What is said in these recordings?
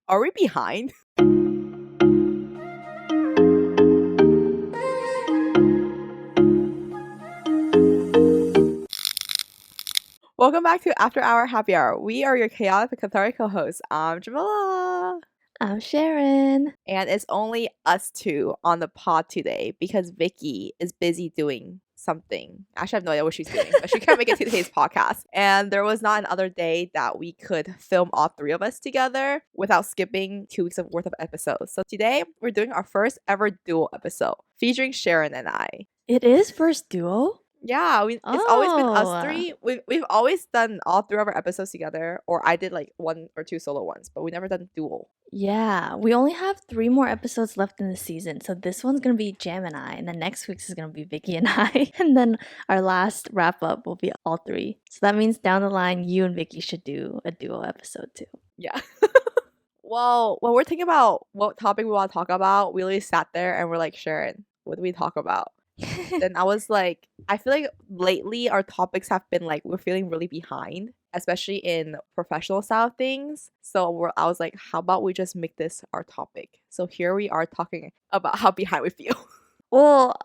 Are we behind? Welcome back to After Hour Happy Hour. We are your chaotic but cathartic co-hosts. I'm Jamila. I'm Sharon. And it's only us two on the pod today because Vicky is busy doing something. Actually, I have no idea what she's doing, but she can't make it to today's podcast. And there was not another day that we could film all three of us together without skipping 2 weeks of worth of episodes. So today, we're doing our first ever dual episode featuring Sharon and I. It is first duo? Yeah, it's always been us Oh. three. We've always done all three of our episodes together, or I did like 1 or 2 solo ones, but we never done dual. Yeah, we only have 3 more episodes left in the season. So this one's going to be Jam and I, and then next week's is going to be Vicky and I. And then our last wrap up will be all 3. So that means down the line, you and Vicky should do a duo episode too. Yeah. Well, when we're thinking about what topic we want to talk about, we really sat there and we're like, Sharon, what do we talk about? Then I was like, I feel like lately our topics have been like, we're feeling really behind, especially in professional style things. So I was like, how about we just make this our topic? So here we are talking about how behind we feel. Well,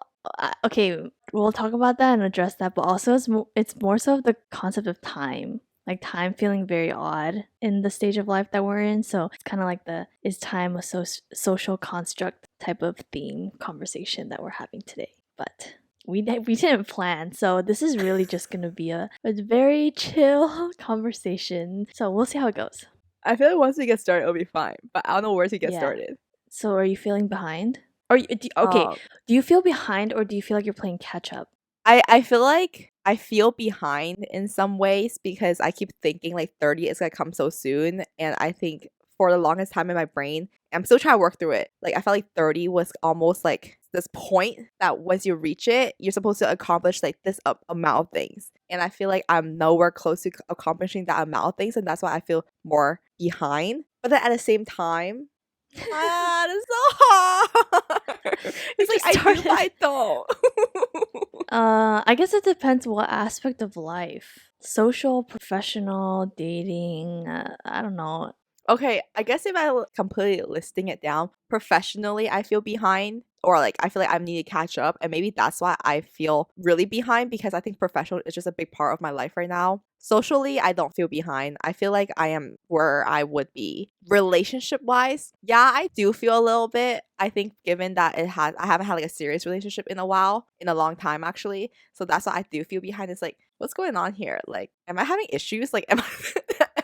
okay, we'll talk about that and address that, but also it's more so the concept of time. Like time feeling very odd in the stage of life that we're in. So it's kind of like is time a social construct type of theme conversation that we're having today. But we didn't plan, so this is really just gonna be a very chill conversation. So we'll see how it goes. I feel like once we get started, it'll be fine. But I don't know where to get Yeah. started. So are you feeling behind? Or do you feel behind, or do you feel like you're playing catch up? I feel like I feel behind in some ways because I keep thinking like 30 is gonna come so soon, and I think for the longest time in my brain, I'm still trying to work through it. Like I felt like 30 was almost like this point that once you reach it, you're supposed to accomplish like this amount of things. And I feel like I'm nowhere close to accomplishing that amount of things, and that's why I feel more behind. But then at the same time, it's so hard. It's like I do, but I don't. I guess it depends what aspect of life. Social, professional, dating, I don't know. Okay, I guess if I completely listing it down, professionally, I feel behind, or like I feel like I need to catch up, and maybe that's why I feel really behind because I think professional is just a big part of my life right now. Socially, I don't feel behind. I feel like I am where I would be. Relationship wise, yeah, I do feel a little bit. I think given that I haven't had like a serious relationship in a long time actually. So that's why I do feel behind. It's like, what's going on here? Like, am I having issues? Like, am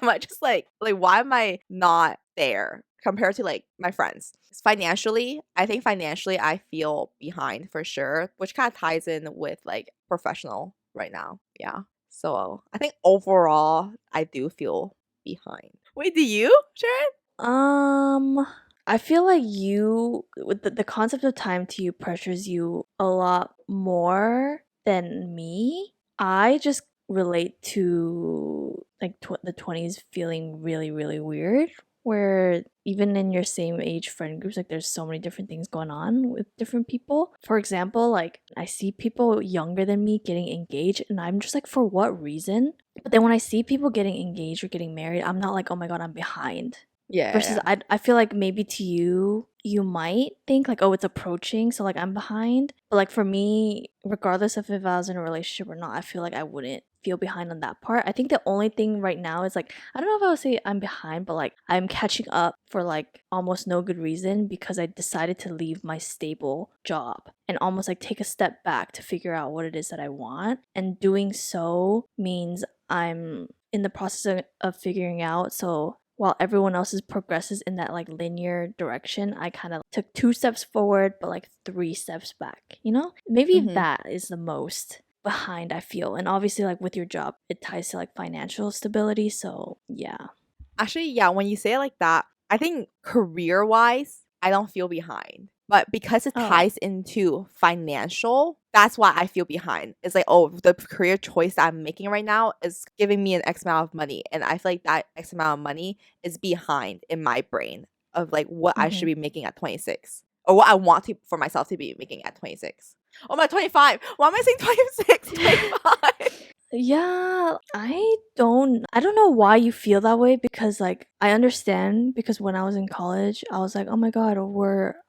I just like why am I not there compared to like my friends? Financially, I think financially I feel behind for sure, which kind of ties in with like professional right now. Yeah. So I think overall I do feel behind. Wait, do you, Sharon? I feel like you with the concept of time to you pressures you a lot more than me. I just relate to like the 20s feeling really, really weird, where even in your same age friend groups, like there's so many different things going on with different people. For example, like I see people younger than me getting engaged, and I'm just like, for what reason? But then when I see people getting engaged or getting married, I'm not like, oh my god, I'm behind. Yeah. Versus I feel like maybe to you might think like, oh, it's approaching, so like I'm behind. But like for me, regardless of if I was in a relationship or not, I feel like I wouldn't feel behind on that part. I think the only thing right now is like, I don't know if I would say I'm behind, but like I'm catching up for like almost no good reason because I decided to leave my stable job and almost like take a step back to figure out what it is that I want. And doing so means I'm in the process of figuring out. So while everyone else's progresses in that like linear direction, I kind of took 2 steps forward, but like 3 steps back, you know? Maybe that is the most behind I feel. And obviously like with your job, it ties to like financial stability. So yeah. Actually, yeah, when you say it like that, I think career-wise, I don't feel behind. But because it ties into financial, that's why I feel behind. It's like, oh, the career choice that I'm making right now is giving me an X amount of money. And I feel like that X amount of money is behind in my brain of like what I should be making at 26. Or what I want to for myself to be making at 26. Oh my, 25. Why am I saying 26? 25. Yeah, I don't know why you feel that way because like I understand because when I was in college, I was like, "Oh my god,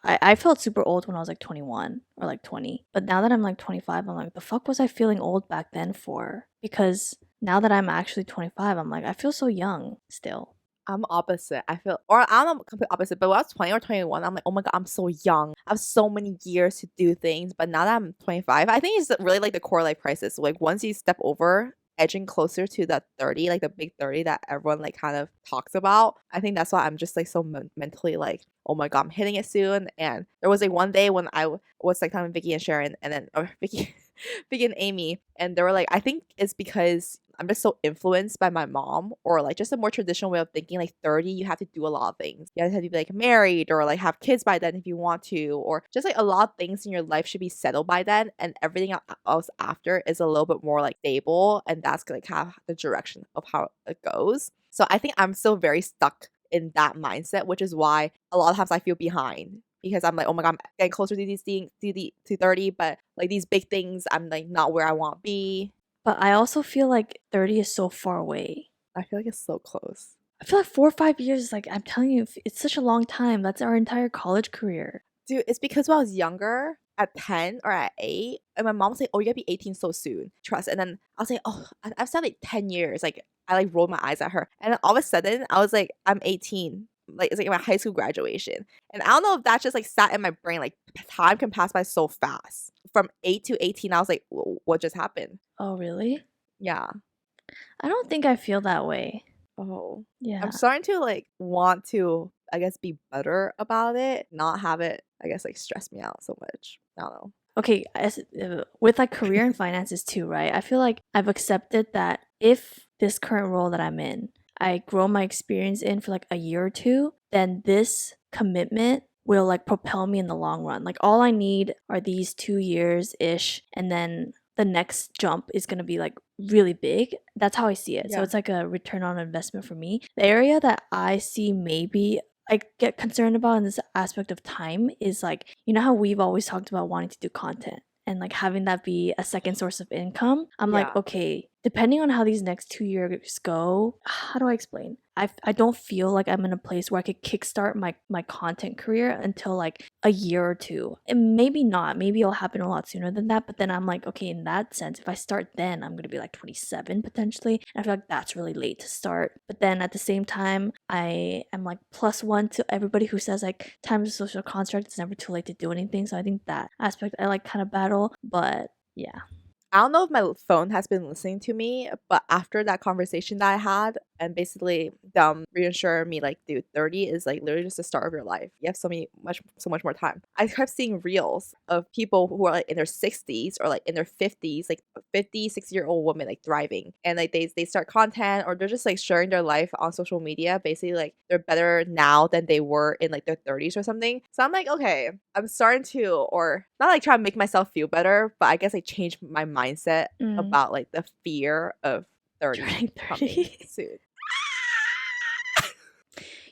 I felt super old when I was like 21 or like 20. But now that I'm like 25, I'm like, "The fuck was I feeling old back then for?" Because now that I'm actually 25, I'm like, I feel so young still. I'm opposite. I feel, or I'm not complete opposite, but when I was 20 or 21, I'm like, oh my God, I'm so young. I have so many years to do things. But now that I'm 25, I think it's really like the core life crisis. Like once you step over, edging closer to the 30, like the big 30 that everyone like kind of talks about, I think that's why I'm just like so mentally like, oh my God, I'm hitting it soon. And there was like one day when was like telling Vicky and Sharon, and then, or Vicky, Vicky and Amy, and they were like, I think it's because I'm just so influenced by my mom, or like just a more traditional way of thinking. Like 30, you have to do a lot of things. You have to be like married or like have kids by then if you want to, or just like a lot of things in your life should be settled by then, and everything else after is a little bit more like stable, and that's like have the direction of how it goes. So I think I'm still very stuck in that mindset, which is why a lot of times I feel behind because I'm like, oh my God, I'm getting closer to these things to 30, but like these big things, I'm like not where I want to be. But I also feel like 30 is so far away. I feel like it's so close. I feel like 4 or 5 years is like I'm telling you, it's such a long time. That's our entire college career. Dude, it's because when I was younger, at 10 or at 8, and my mom was like, "Oh, you're gonna be 18 so soon. Trust." And then I was like, "Oh, I've said like 10 years." Like I like rolled my eyes at her. And then all of a sudden, I was like, "I'm 18." Like it's like my high school graduation. And I don't know if that just like sat in my brain. Like time can pass by so fast. From 8 to 18, I was like, What just happened?" Oh, really? Yeah. I don't think I feel that way. Oh. I'm Yeah. starting to like want to, I guess, be better about it, not have it, I guess, like stress me out so much. I don't know. Okay, with like career and finances too, right? I feel like I've accepted that if this current role that I'm in, I grow my experience in for like a year or two, then this commitment will like propel me in the long run. Like all I need are these 2 years ish, and then the next jump is gonna be like really big. That's how I see it. So Yeah. it's like a return on investment for me. The area that I see maybe I get concerned about in this aspect of time is like, you know how we've always talked about wanting to do content and like having that be a second source of income? I'm like, Yeah. okay, depending on how these next 2 years go, how do I explain? I don't feel like I'm in a place where I could kickstart my content career until like a year or two. And maybe not. Maybe it'll happen a lot sooner than that. But then I'm like, okay, in that sense, if I start then, I'm gonna be like 27 potentially. And I feel like that's really late to start. But then at the same time, I am like plus one to everybody who says like time is a social construct. It's never too late to do anything. So I think that aspect I like kind of battle. But yeah. I don't know if my phone has been listening to me, but after that conversation that I had, and basically reassuring me like, dude, 30 is like literally just the start of your life. You have so much more time. I kept seeing reels of people who are like in their 60s or like in their 50s, like 50, 60-year-old women like thriving. And like they start content, or they're just like sharing their life on social media. Basically, like they're better now than they were in like their 30s or something. So I'm like, okay, I'm starting to, or not like try to make myself feel better, but I guess like change my mindset Mm. about like the fear of 30 Turning coming 30. soon.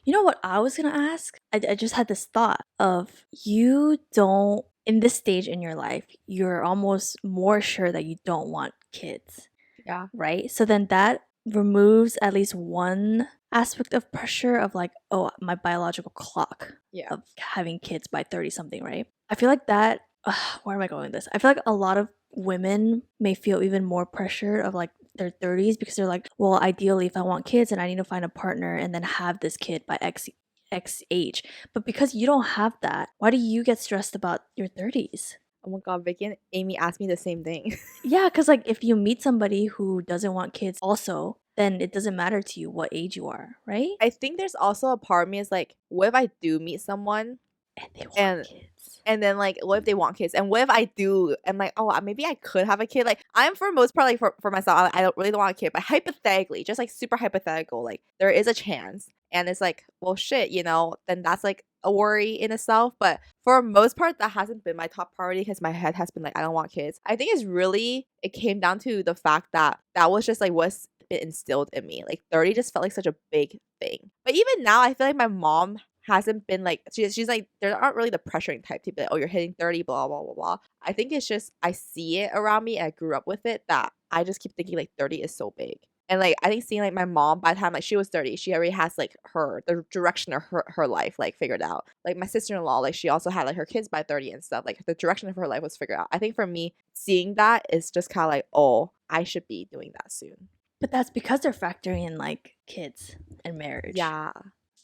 You know what I was gonna ask? I just had this thought of you don't, in this stage in your life, you're almost more sure that you don't want kids, Yeah. right? So then that removes at least one aspect of pressure of like, oh, my biological clock Yeah. of having kids by 30 something, right? I feel like that, where am I going with this? I feel like a lot of women may feel even more pressure of like their 30s because they're like, well, ideally, if I want kids and I need to find a partner and then have this kid by X age. But because you don't have that, why do you get stressed about your 30s? Oh my God, Vicky and Amy asked me the same thing. Yeah, because like if you meet somebody who doesn't want kids also, then it doesn't matter to you what age you are, right? I think there's also a part of me is like, what if I do meet someone And they want and kids. then like what if they want kids? And what if I do? I'm like, oh, maybe I could have a kid. Like I'm for most part like for myself, I don't want a kid, but hypothetically, just like super hypothetical, like there is a chance. And it's like, well shit, then that's like a worry in itself. But for most part, that hasn't been my top priority because my head has been like, I don't want kids. I think it came down to the fact that that was just like been instilled in me. Like 30 just felt like such a big thing. But even now, I feel like my mom hasn't been like she's like there aren't really the pressuring type to be like, oh, you're hitting 30, blah blah blah blah. I think it's just I see it around me and I grew up with it that I just keep thinking like 30 is so big. And like I think seeing like my mom by the time like she was 30, she already has like the direction of her life like figured out. Like my sister-in-law, like she also had like her kids by 30 and stuff. Like the direction of her life was figured out. I think for me, seeing that is just kind of like, oh, I should be doing that soon. But that's because they're factoring in like kids and marriage. Yeah.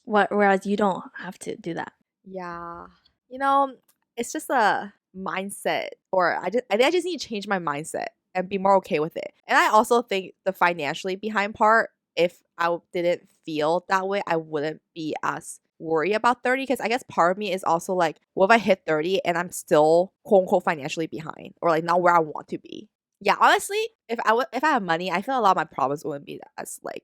Whereas you don't have to do that. Yeah. You know, it's just a mindset or I think I just need to change my mindset and be more okay with it. And I also think the financially behind part, if I didn't feel that way, I wouldn't be as worried about 30 because I guess part of me is also like, what if I hit 30 and I'm still quote unquote financially behind or like not where I want to be? Yeah, honestly, if I have money, I feel a lot of my problems wouldn't be as like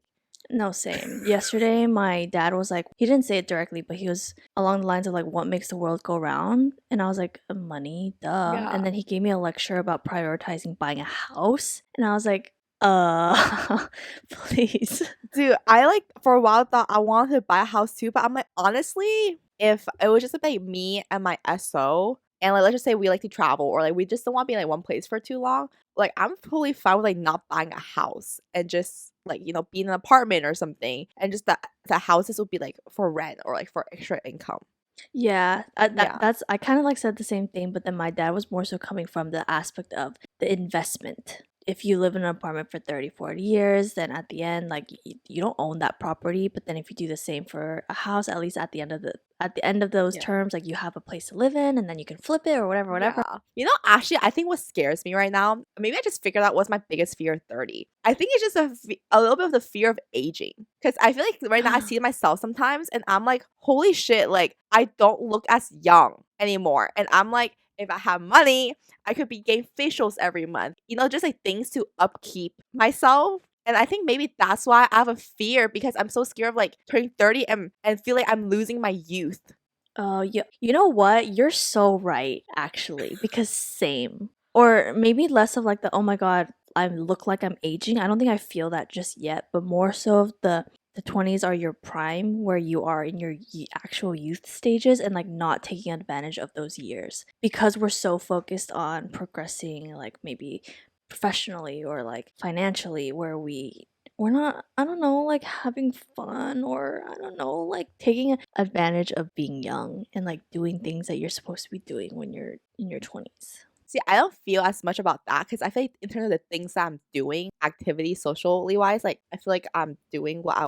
No, same. Yesterday, my dad was like, he didn't say it directly, but he was along the lines of like, what makes the world go round? And I was like, money, duh. yeah. And then he gave me a lecture about prioritizing buying a house. And I was like, please. Dude, I like for a while thought I wanted to buy a house too, but I'm like, honestly, if it was just like me and my SO, and like let's just say we like to travel or like we just don't want to be in like one place for too long, like I'm totally fine with like not buying a house and just like, you know, being in an apartment or something. And just that the houses would be like for rent or like for extra income. Yeah, Yeah. that's I kind of like said the same thing, but then my dad was more so coming from the aspect of the investment. If you live in an apartment for 30, 40 years, then at the end, like you don't own that property. But then if you do the same for a house, at least at the end of those Yeah. terms, like you have a place to live in, and then you can flip it or whatever, whatever. Yeah. You know, actually, I think what scares me right now, maybe I just figured out what's my biggest fear at 30. I think it's just a little bit of the fear of aging. Because I feel like right now I see myself sometimes and I'm like, holy shit, like I don't look as young anymore. And I'm like, if I have money, I could be getting facials every month. You know, just like things to upkeep myself. And I think maybe that's why I have a fear because I'm so scared of like turning 30 and feel like I'm losing my youth. Oh, you know what? You're so right, actually, because same. Or maybe less of like the, oh my God, I look like I'm aging. I don't think I feel that just yet, but more so of the 20s are your prime where you are in your actual youth stages and like not taking advantage of those years because we're so focused on progressing like maybe professionally or like financially where we're not, I don't know, like having fun or I don't know, like taking advantage of being young and like doing things that you're supposed to be doing when you're in your 20s. See, I don't feel as much about that because I feel like in terms of the things that I'm doing, activity socially wise, like I feel like I'm doing what I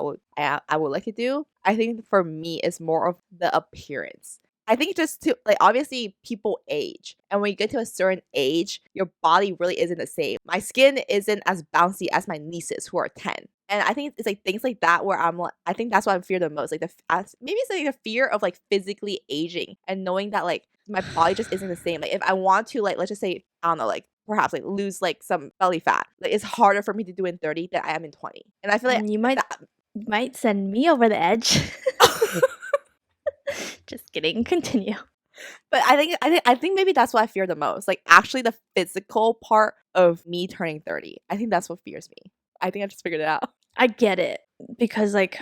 would like to do. I think for me, it's more of the appearance. I think just to like obviously people age, and when you get to a certain age, your body really isn't the same. My skin isn't as bouncy as my nieces who are 10. And I think it's like things like that where I'm like, I think that's what I fear the most. Like maybe it's like the fear of like physically aging and knowing that like my body just isn't the same. Like if I want to like let's just say I don't know like perhaps like lose like some belly fat, like it's harder for me to do in 30 than I am in 20. And I feel like You that. might send me over the edge. Just kidding. Continue. But I think maybe that's what I fear the most. Like actually the physical part of me turning 30. I think that's what fears me. I think I just figured it out. I get it because like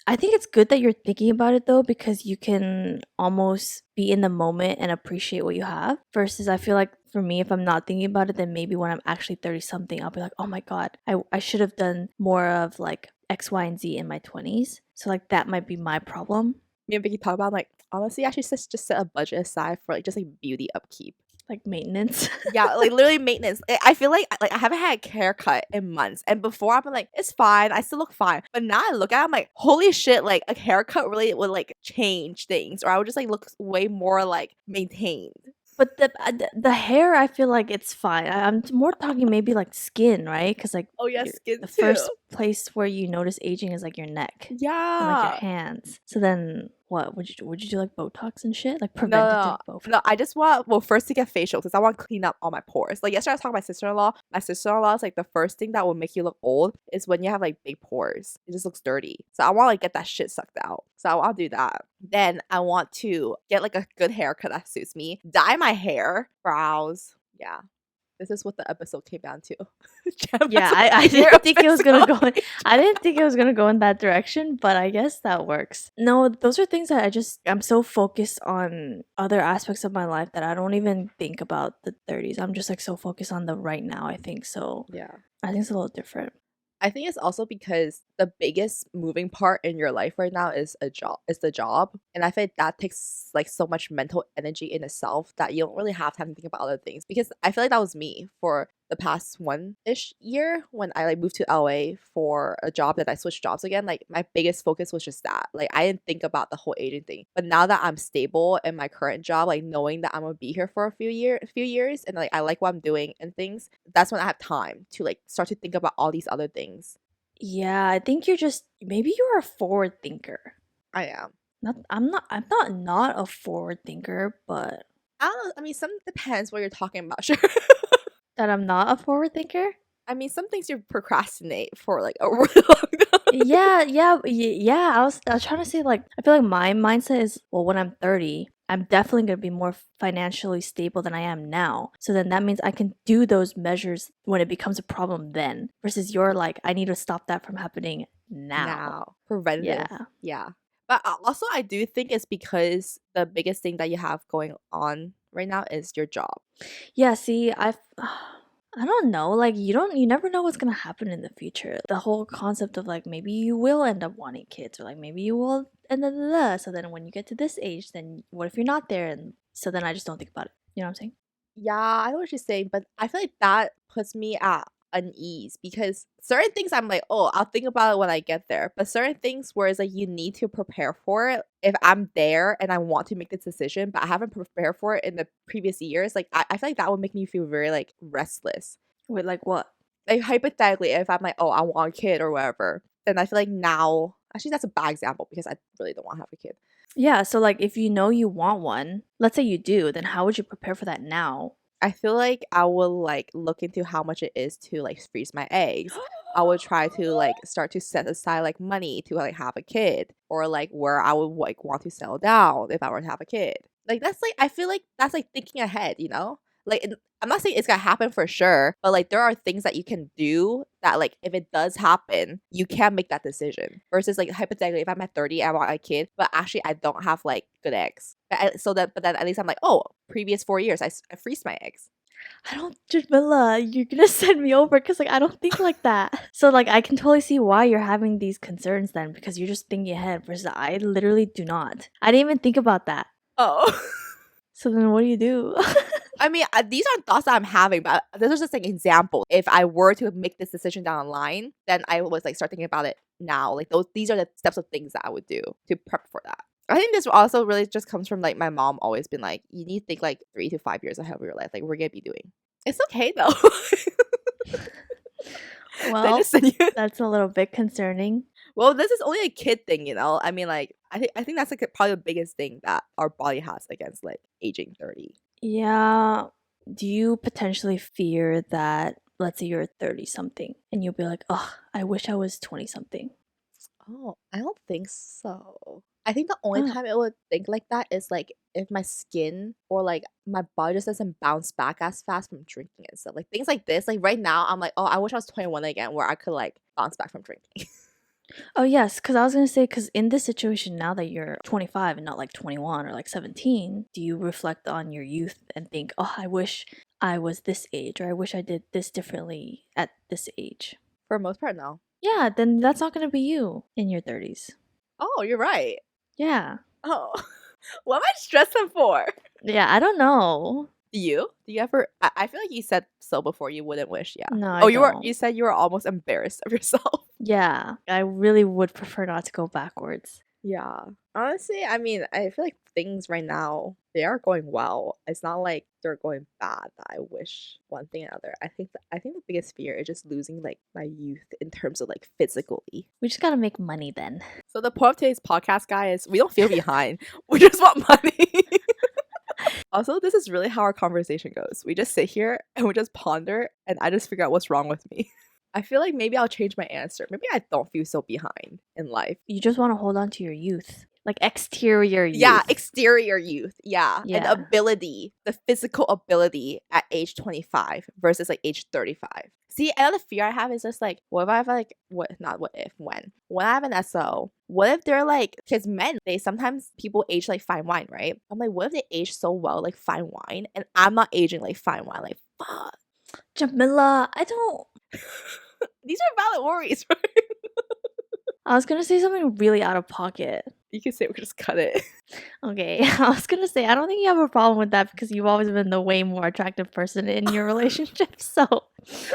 I think it's good that you're thinking about it though because you can almost be in the moment and appreciate what you have versus I feel like for me if I'm not thinking about it then maybe when I'm actually 30 something I'll be like, "Oh my god, I should have done more of like X, Y, and Z in my 20s." So like that might be my problem. Me and Vicky talk about like honestly I should just set a budget aside for like just like beauty upkeep. Like maintenance. Yeah, like literally maintenance. I feel like I haven't had a haircut in months, and before I've been like, it's fine, I still look fine. But now I look at it, I'm like, holy shit, like a haircut really would like change things, or I would just like look way more like maintained. But the hair, I feel like it's fine. I'm more talking maybe like skin, right? Because like Oh yeah, skin the too. first place where you notice aging is like your neck and like your Yeah. hands. So then, what would you do like Botox and shit, like No, no, preventative Botox? no. I just want well first to get facial because I want to clean up all my pores. Like yesterday, I was talking to my sister-in-law. My sister-in-law is like the first thing that will make you look old is when you have like big pores. It just looks dirty. So I want to like get that shit sucked out. So I'll do that. Then I want to get like a good haircut that suits me. Dye my hair, brows. Yeah. This is what the episode came down to. Jem Yeah, has a I fear didn't of think it was gonna physical go. appearance. I didn't think it was gonna go in that direction, but I guess that works. No, those are things that I'm so focused on other aspects of my life that I don't even think about the 30s. I'm just like so focused on the right now. I think so. Yeah. I think it's a little different. I think it's also because the biggest moving part in your life right now is the job. And I feel like that takes like so much mental energy in itself that you don't really have time to think about other things. Because I feel like that was me for the past one-ish year when I like moved to LA for a job that I switched jobs again. Like my biggest focus was just that. Like I didn't think about the whole aging thing. But now that I'm stable in my current job, like knowing that I'm gonna be here for a few years and like I like what I'm doing and things, that's when I have time to like start to think about all these other things. Yeah, I think maybe you're a forward thinker. I am. I'm not a forward thinker, but I don't know. I mean, some depends what you're talking about. Sure. that I'm not a forward thinker. I mean, some things you procrastinate for like a really long time. Yeah. I was trying to say like I feel like my mindset is well when I'm 30, I'm definitely gonna be more financially stable than I am now. So then that means I can do those measures when it becomes a problem then. Versus you're like I need to stop that from happening now. Now, preventative. Yeah. Yeah. But also, I do think it's because the biggest thing that you have going on right now is your job. Yeah, see, I don't know. Like you never know what's gonna happen in the future. The whole concept of like maybe you will end up wanting kids, or like maybe you will, and so then when you get to this age, then what if you're not there? And so then I just don't think about it. You know what I'm saying? Yeah, I know what you're saying, but I feel like that puts me at unease because certain things I'm like, oh, I'll think about it when I get there. But certain things where it's like you need to prepare for it. If I'm there and I want to make this decision, but I haven't prepared for it in the previous years, like I feel like that would make me feel very like restless. Wait, like what? Like hypothetically, if I'm like, oh, I want a kid or whatever, then I feel like now actually that's a bad example because I really don't want to have a kid. Yeah, so like if you know you want one, let's say you do, then how would you prepare for that now? I feel like I will like look into how much it is to like freeze my eggs. I would try to like start to set aside like money to like have a kid or like where I would like want to settle down if I were to have a kid. Like that's like I feel like that's like thinking ahead, you know? Like I'm not saying it's gonna happen for sure, but like there are things that you can do that like if it does happen, you can make that decision. Versus like hypothetically, if I'm at 30, I want a kid, but actually I don't have like good eggs. But then at least I'm like, oh, previous 4 years I freeze my eggs. I don't, Jamila, you're gonna send me over because like I don't think like that. So like I can totally see why you're having these concerns then because you're just thinking ahead versus I literally do not. I didn't even think about that. Oh. So then what do you do? I mean, these aren't thoughts that I'm having, but this is just an example. If I were to make this decision down the line, then I was like start thinking about it now. Like these are the steps of things that I would do to prep for that. I think this also really just comes from like my mom always been like, you need to think like 3 to 5 years ahead of your life. Like we're gonna be doing. It's okay though. Well, that's a little bit concerning. Well, this is only a kid thing, you know. I mean, like I think that's like probably the biggest thing that our body has against like aging 30. Yeah. Do you potentially fear that, let's say you're 30 something and you'll be like, oh, I wish I was 20 something? Oh, I don't think so. I think the only Oh. time I would think like that is like if my skin or like my body just doesn't bounce back as fast from drinking and stuff. Like things like this. Like right now, I'm like, oh, I wish I was 21 again where I could like bounce back from drinking. Oh, yes, because I was going to say, because in this situation now that you're 25 and not like 21 or like 17, do you reflect on your youth and think, oh, I wish I was this age or I wish I did this differently at this age? For the most part, no. Yeah, then that's not going to be you in your 30s. Oh, you're right. Yeah. Oh, what am I stressing for? Yeah, I don't know. Do you? Do you ever? I feel like you said so before you wouldn't wish. Yeah. No, I Oh, you were. don't. You said you were almost embarrassed of yourself. Yeah, I really would prefer not to go backwards. Yeah. Honestly, I mean, I feel like things right now, they are going well. It's not like they're going bad that I wish one thing or another. I think the biggest fear is just losing like my youth in terms of like physically. We just got to make money then. So the point of today's podcast, guys, we don't feel behind. We just want money. Also, this is really how our conversation goes. We just sit here and we just ponder and I just figure out what's wrong with me. I feel like maybe I'll change my answer. Maybe I don't feel so behind in life. You just want to hold on to your youth. Like exterior youth. Yeah, exterior youth, yeah, and Yeah. ability, the physical ability at age 25 versus like age 35. See, another fear I have is just like, what if I have like, what, not what if, when I have an SO, what if they're like, because men, they sometimes people age like fine wine, right? I'm like, what if they age so well like fine wine and I'm not aging like fine wine? Like, fuck. Jamila, I don't. These are valid worries, right? I was gonna say something really out of pocket. You can say we just cut it. Okay, I was gonna say I don't think you have a problem with that because you've always been the way more attractive person in your relationship, so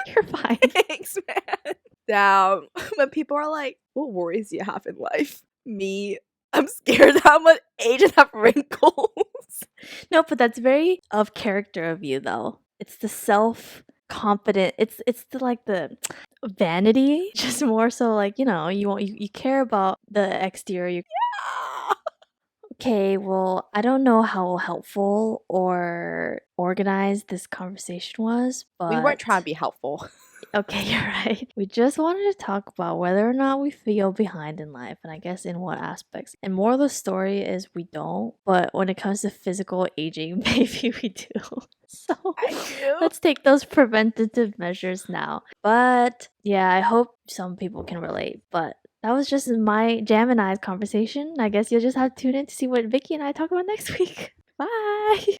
you're fine. Thanks, man. Damn. When people are like, what worries do you have in life? Me, I'm scared that I'm gonna age and have wrinkles. No, but that's very of character of you though. It's the self confident. It's the like the vanity, just more so like, you know, you care about the exterior. Ah. Okay, well, I don't know how helpful or organized this conversation was, We weren't trying to but be helpful. okay, you're right. We just wanted to talk about whether or not we feel behind in life, and I guess in what aspects. And more of the story is we don't, but when it comes to physical aging, maybe we do. So I do. let's take those preventative measures now. But yeah, I hope some people can relate. But that was just my Jam and I's conversation. I guess you'll just have to tune in to see what Vicky and I talk about next week. Bye.